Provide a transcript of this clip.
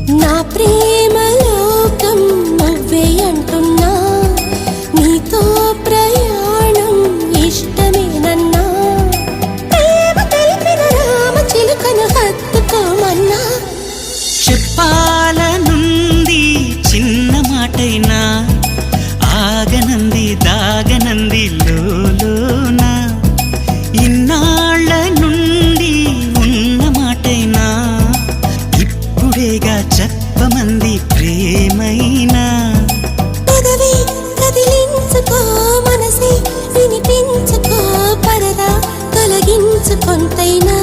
నా ప్రేమ లోకం నువ్వే అంటున్నా, నీతో ప్రయాణం ఇష్టమేనన్నా, ప్రేమ తెలిపిన రామ చిలుకను హత్తుకోమన్నా. చెప్పాలనుంది చిన్న మాటైనా, ఆగనంది దాగనంది లోలోన, ఇన్నాళ్ళ నుండి ఉన్న మాటైనా, ఇప్పుడేగా చెప్పమంది ప్రేమైనా. పెదవి కదిలించుకో, మనసే వినిపించుకో, పరదా తొలగించు కొంతైనా.